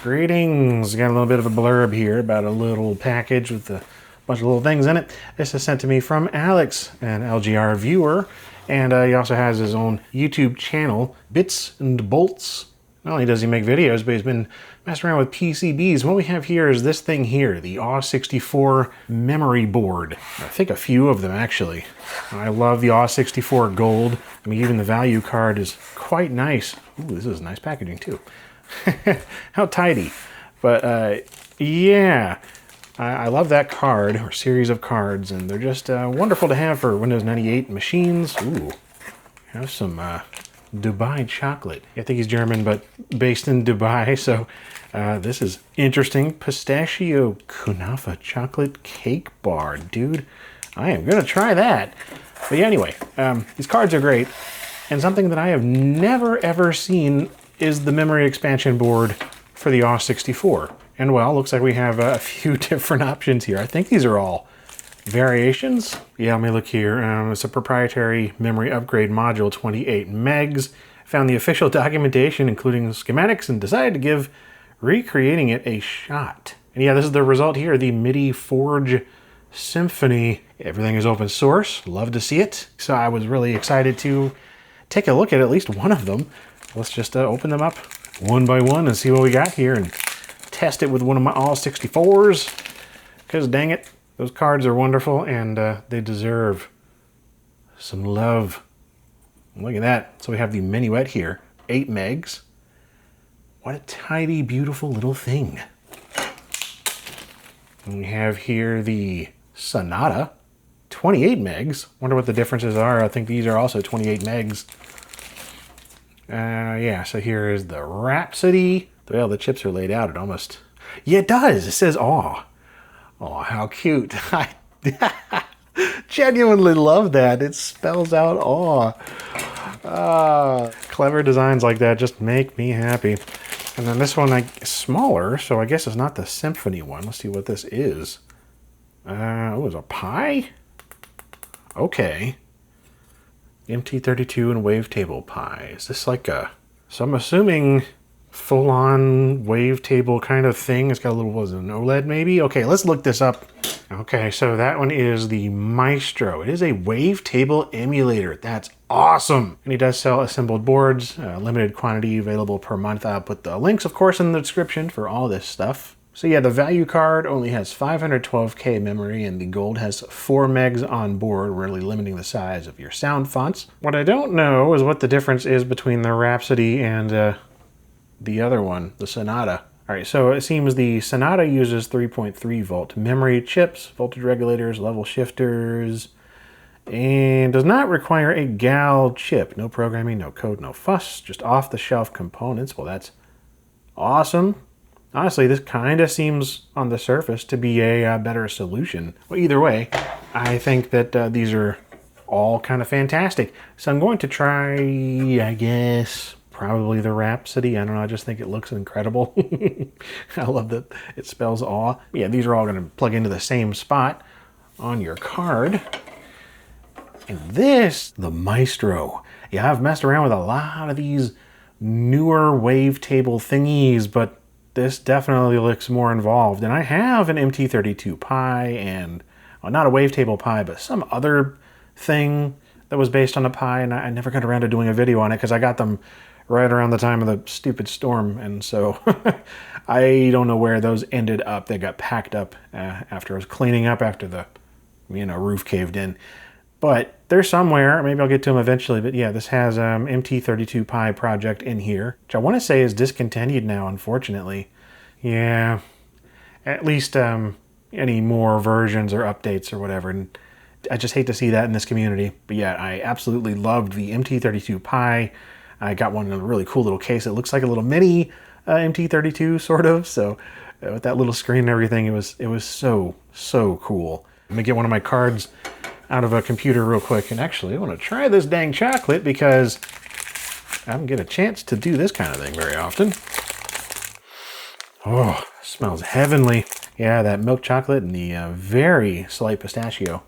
Greetings. Got a little bit of a blurb here about a little package with a bunch of little things in it. This is sent to me from Alex, an LGR viewer, and he also has his own YouTube channel, Bits and Bolts. Not only does he make videos, but he's been messing around with PCBs. What we have here is this thing here, the AWE64 memory board. I think a few of them, actually. I love the AWE64 Gold. I mean, even the value card is quite nice. Ooh, this is nice packaging, too. How tidy. But, yeah. I love that card, or series of cards, and they're just wonderful to have for Windows 98 machines. Ooh, have some Dubai chocolate. I think he's German, but based in Dubai, so this is interesting. Pistachio kunafa chocolate cake bar. Dude, I am going to try that. But yeah, anyway, these cards are great, and something that I have never, ever seen is the memory expansion board for the AWE64. And well, looks like we have a few different options here. I think these are all variations. Yeah, let me look here. It's a proprietary memory upgrade module, 28 megs. Found the official documentation, including schematics, and decided to give recreating it a shot. And yeah, this is the result here, the MIDI Forge Symphony. Everything is open source. Love to see it. So I was really excited to take a look at least one of them. Let's just open them up one by one and see what we got here and test it with one of my AWE64s. Because dang it, those cards are wonderful and they deserve some love. Look at that. So we have the Minuet here, 8 megs. What a tidy, beautiful little thing. And we have here the Sonata, 28 megs. Wonder what the differences are. I think these are also 28 megs. Yeah, so here is the Rhapsody. The way all the chips are laid out, it almost... Yeah, it does. It says aw. Oh, how cute. I genuinely love that. It spells out aw. Clever designs like that just make me happy. And then this one is smaller, so I guess it's not the Symphony one. Let's see what this is. Oh, it's a Pi? Okay. MT32 and wavetable Pi. Is this like a... So I'm assuming full-on wavetable kind of thing. It's got a little, was it an OLED maybe? Okay, let's look this up. Okay, so that one is the Maestro. It is a wavetable emulator. That's awesome. And he does sell assembled boards, limited quantity available per month. I'll put the links, of course, in the description for all this stuff. So yeah, the value card only has 512K memory, and the Gold has 4 megs on board, really limiting the size of your sound fonts. What I don't know is what the difference is between the Rhapsody and the other one, the Sonata. All right, so it seems the Sonata uses 3.3 volt memory chips, voltage regulators, level shifters, and does not require a GAL chip. No programming, no code, no fuss, just off-the-shelf components. Well, that's awesome. Honestly, this kind of seems on the surface to be a better solution. Well, either way, I think that these are all kind of fantastic. So I'm going to try, I guess, probably the Rhapsody. I don't know, I just think it looks incredible. I love that it spells awe. Yeah, these are all going to plug into the same spot on your card. And this, the Maestro. Yeah, I've messed around with a lot of these newer wavetable thingies, but this definitely looks more involved. And I have an MT32 Pi and, well, not a wavetable Pi, but some other thing that was based on a Pi, and I never got around to doing a video on it because I got them right around the time of the stupid storm, and so I don't know where those ended up. They got packed up after I was cleaning up after the roof caved in. But they're somewhere. Maybe I'll get to them eventually. But yeah, this has MT32 Pi project in here, which I want to say is discontinued now, unfortunately. Yeah, at least any more versions or updates or whatever. And I just hate to see that in this community. But yeah, I absolutely loved the MT32 Pi. I got one in a really cool little case. It looks like a little mini MT32 sort of. So with that little screen and everything, it was so cool. Let me get one of my cards out of a computer real quick. And actually, I want to try this dang chocolate because I don't get a chance to do this kind of thing very often. Oh, smells heavenly. Yeah, that milk chocolate and the very slight pistachio.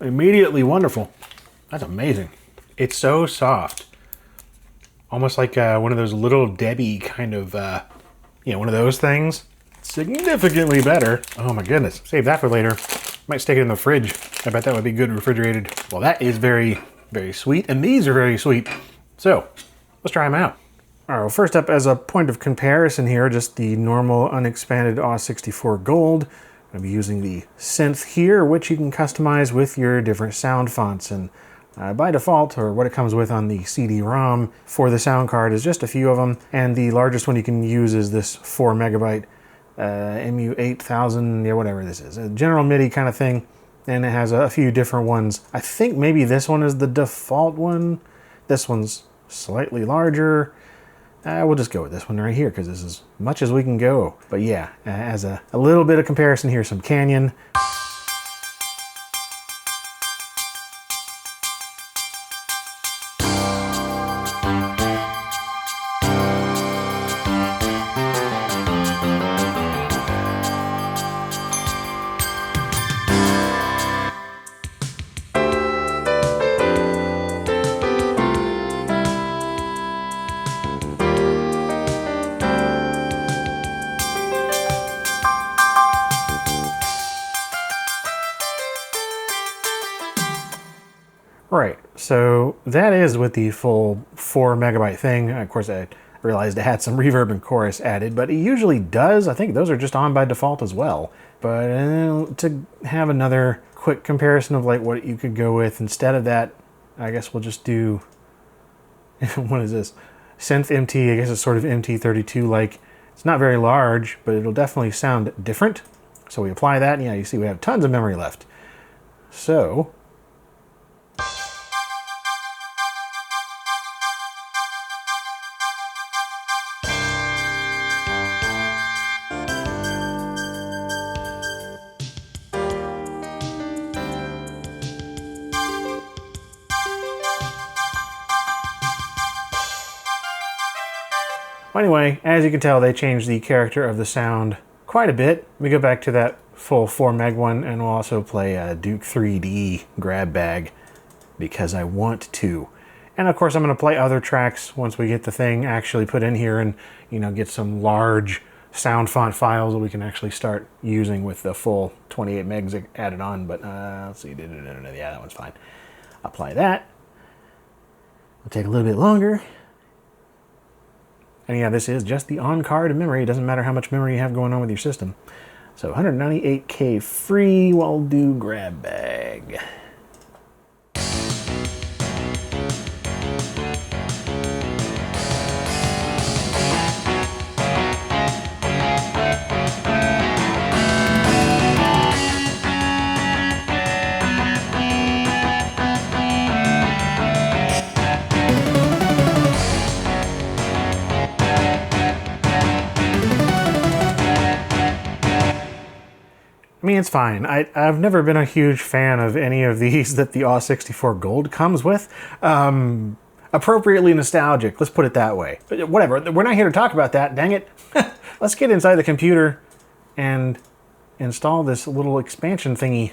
Immediately wonderful. That's amazing. It's so soft. almost like one of those Little Debbie kind of, you know, one of those things. Significantly better. Oh my goodness, save that for later. Might stick it in the fridge. I bet that would be good refrigerated. Well, that is very, very sweet, and these are very sweet. So, let's try them out. All right, well, first up, as a point of comparison here, just the normal unexpanded AWE64 Gold. I'm going to be using the synth here, which you can customize with your different sound fonts. And by default, or what it comes with on the CD-ROM for the sound card, is just a few of them. And the largest one you can use is this 4 megabyte MU8000, yeah, whatever this is. A general MIDI kind of thing. And it has a few different ones. I think maybe this one is the default one. This one's slightly larger. We'll just go with this one right here because this is as much as we can go. But yeah, as a little bit of comparison here, some Canyon. Right, so that is with the full 4 megabyte thing. Of course, I realized it had some reverb and chorus added, but it usually does. I think those are just on by default as well. But to have another quick comparison of like what you could go with instead of that, I guess we'll just do, what is this? Synth MT, I guess it's sort of MT32 like. It's not very large, but it'll definitely sound different. So we apply that, and yeah, you see we have tons of memory left. So, well, anyway, as you can tell, they changed the character of the sound quite a bit. We go back to that full 4 meg one, and we'll also play a Duke 3D grab bag because I want to. And of course, I'm going to play other tracks once we get the thing actually put in here and, you know, get some large Soundfont files that we can actually start using with the full 28 megs added on. But let's see, yeah, that one's fine. Apply that. It'll take a little bit longer. And yeah, this is just the on-card memory. It doesn't matter how much memory you have going on with your system. So 198K free, we'll do grab bag. I mean, it's fine. I've never been a huge fan of any of these that the AWE64 Gold comes with. Appropriately nostalgic, let's put it that way. But whatever, we're not here to talk about that, dang it. Let's get inside the computer and install this little expansion thingy.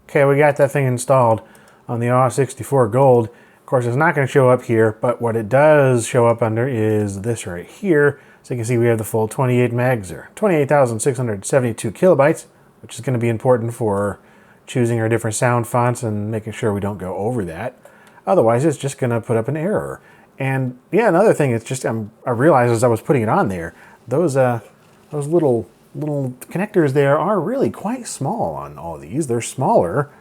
Okay, we got that thing installed on the AWE64 Gold. Of course, it's not going to show up here, but what it does show up under is this right here. So you can see we have the full 28 megs, or 28,672 kilobytes, which is going to be important for choosing our different sound fonts and making sure we don't go over that. Otherwise, it's just going to put up an error. And yeah, another thing, it's just, I realized as I was putting it on there, those little connectors there are really quite small on all of these. They're smaller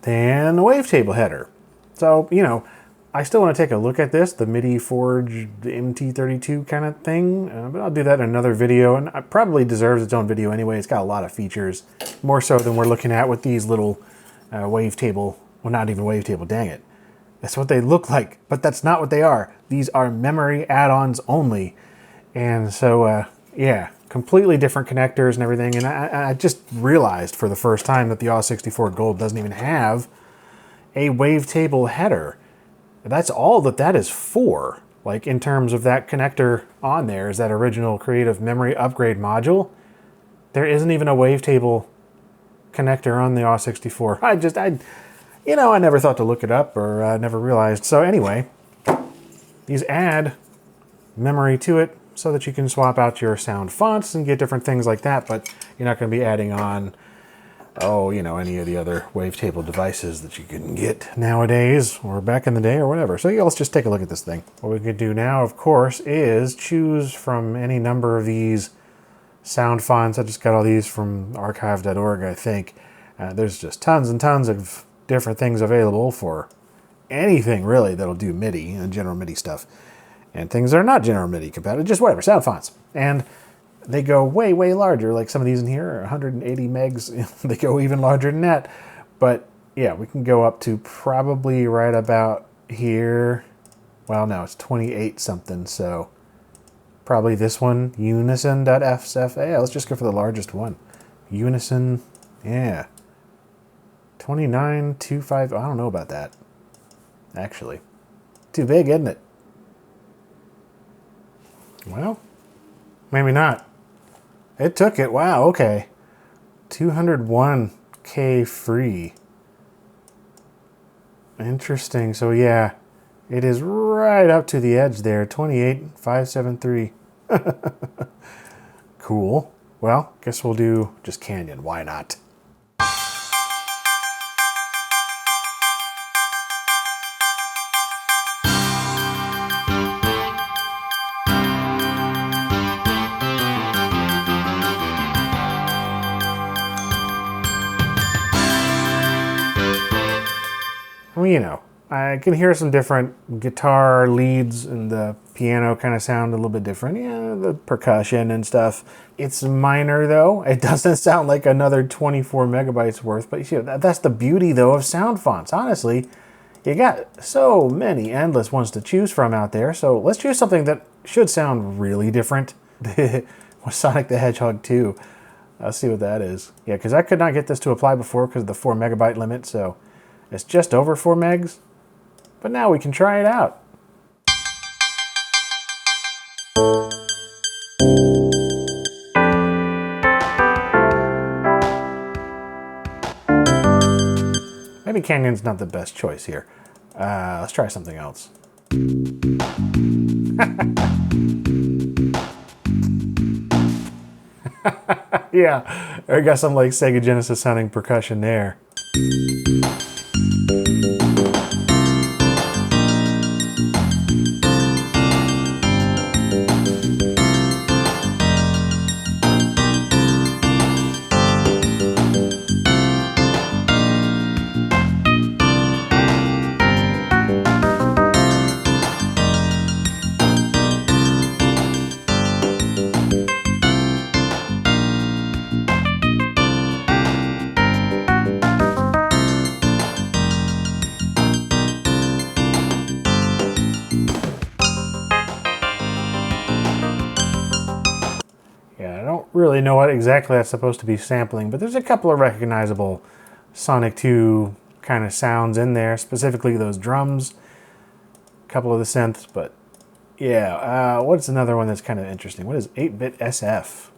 than the wavetable header. So, you know, I still want to take a look at this, the MIDI Forge, the MT32 kind of thing, but I'll do that in another video, and it probably deserves its own video anyway. It's got a lot of features, more so than we're looking at with these little wavetable. Well, not even wavetable, dang it. That's what they look like, but that's not what they are. These are memory add-ons only. And so, yeah, completely different connectors and everything. And I just realized for the first time that the AWE64 Gold doesn't even have a wavetable header. That's all that is for. Like in terms of that connector on there is that original Creative Memory Upgrade module. There isn't even a wavetable connector on the AWE64. I never thought to look it up or never realized. So anyway, these add memory to it so that you can swap out your sound fonts and get different things like that, but you're not going to be adding on, any of the other wavetable devices that you can get nowadays or back in the day or whatever. So yeah, let's just take a look at this thing. What we could do now, of course, is choose from any number of these sound fonts. I just got all these from archive.org, I think. There's just tons and tons of different things available for anything really that'll do MIDI and general MIDI stuff, and things that are not general MIDI compatible, just whatever, sound fonts. And they go way, way larger. Like some of these in here are 180 megs. They go even larger than that. But yeah, we can go up to probably right about here. Well, no, it's 28 something. So probably this one, unison.fsf. Yeah, let's just go for the largest one. Unison, yeah. 2925, I don't know about that. Actually, too big, isn't it? Well, maybe not. It took it, wow, okay. 201K free. Interesting, so yeah, it is right up to the edge there, 28,573. Cool. Well, guess we'll do just Canyon, why not? Well, I can hear some different guitar leads and the piano kind of sound a little bit different. Yeah, the percussion and stuff. It's minor though. It doesn't sound like another 24 megabytes worth, but that's the beauty though of sound fonts. Honestly, you got so many endless ones to choose from out there. So let's choose something that should sound really different. With Sonic the Hedgehog 2. Let's see what that is. Yeah, because I could not get this to apply before because of the 4 megabyte limit, so it's just over 4 megs, but now we can try it out. Maybe Canyon's not the best choice here. Let's try something else. Yeah, I got some like Sega Genesis sounding percussion there. Really know what exactly that's supposed to be sampling, but there's a couple of recognizable Sonic 2 kind of sounds in there, specifically those drums, a couple of the synths, but yeah, what's another one that's kind of interesting? What is 8-bit SF?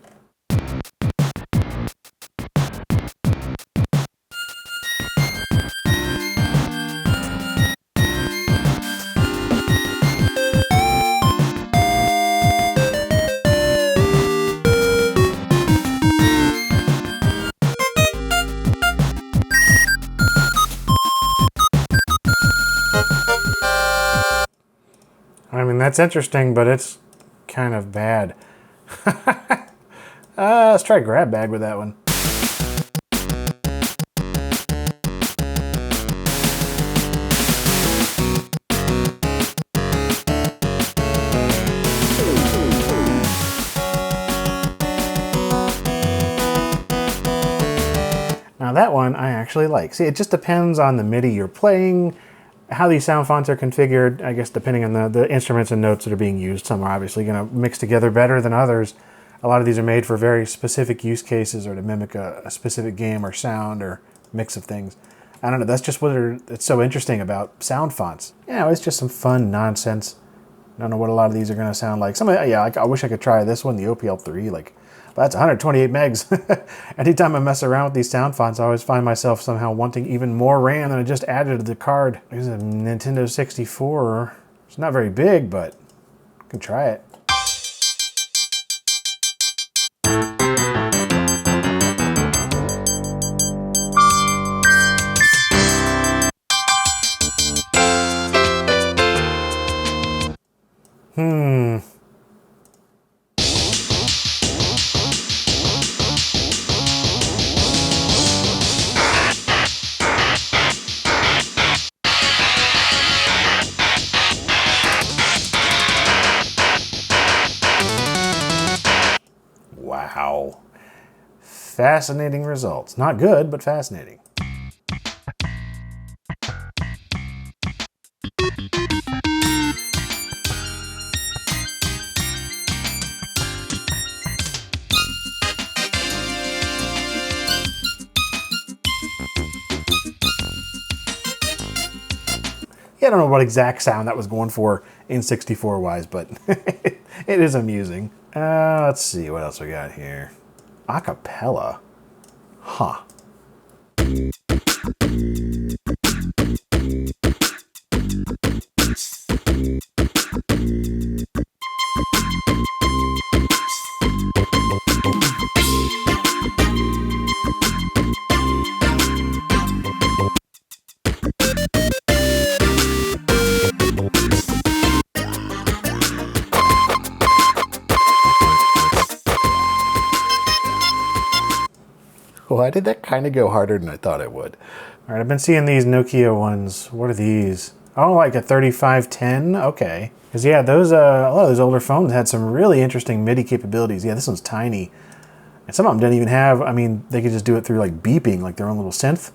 I mean, that's interesting, but it's kind of bad. Let's try grab bag with that one. Now that one I actually like. See, it just depends on the MIDI you're playing, how these sound fonts are configured, I guess depending on the instruments and notes that are being used. Some are obviously going to mix together better than others. A lot of these are made for very specific use cases or to mimic a specific game or sound or mix of things. I don't know, that's just it's so interesting about sound fonts. Yeah, it's just some fun nonsense. I don't know what a lot of these are going to sound like. I wish I could try this one, the OPL3, but that's 128 megs. Anytime I mess around with these sound fonts, I always find myself somehow wanting even more RAM than I just added to the card. There's a Nintendo 64. It's not very big, but I can try it. Wow. Fascinating results. Not good, but fascinating. Yeah, I don't know what exact sound that was going for in 64 wise, but it is amusing. Let's see what else we got here. Acapella. Huh. Why did that kind of go harder than I thought it would? All right, I've been seeing these Nokia ones. What are these? Oh, like a 3510? Okay. Because yeah, those a lot of those older phones had some really interesting MIDI capabilities. Yeah, this one's tiny. And some of them didn't even have, I mean, they could just do it through like beeping, like their own little synth.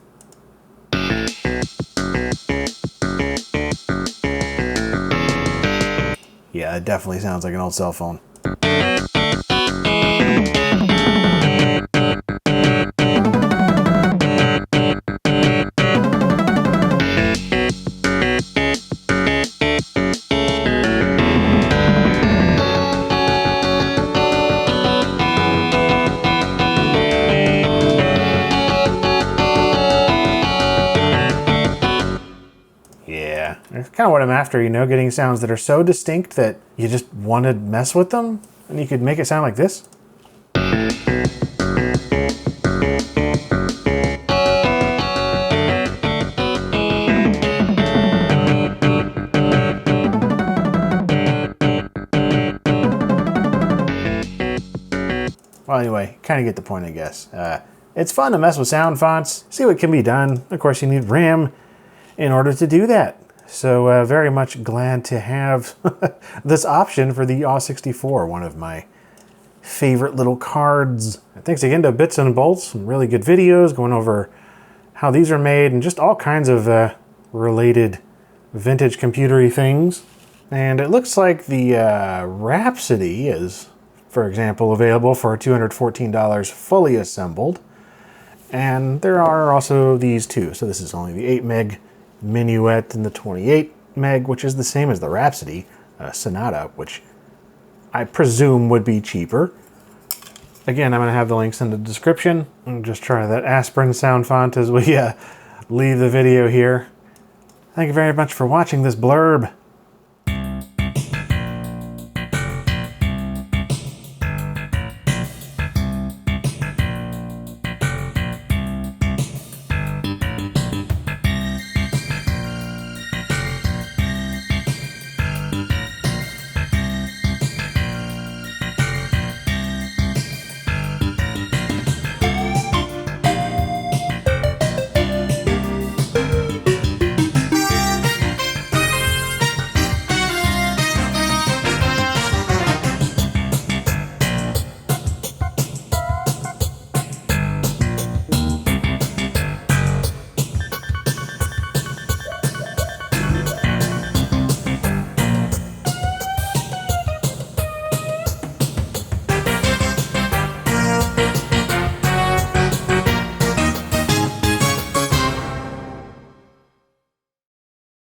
Yeah, it definitely sounds like an old cell phone. Yeah, that's kind of what I'm after, you know, getting sounds that are so distinct that you just want to mess with them, and you could make it sound like this. Well, anyway, kind of get the point, I guess. It's fun to mess with sound fonts, see what can be done. Of course, you need RAM in order to do that. So very much glad to have this option for the AWE64, one of my favorite little cards. Thanks again to Bits and Bolts, some really good videos going over how these are made and just all kinds of related vintage computery things. And it looks like the Rhapsody is, for example, available for $214 fully assembled. And there are also these two. So this is only the 8 meg Minuet and the 28 meg, which is the same as the Rhapsody Sonata, which I presume would be cheaper. Again, I'm going to have the links in the description. I'll just try that Aspirin sound font as we leave the video here. Thank you very much for watching this blurb.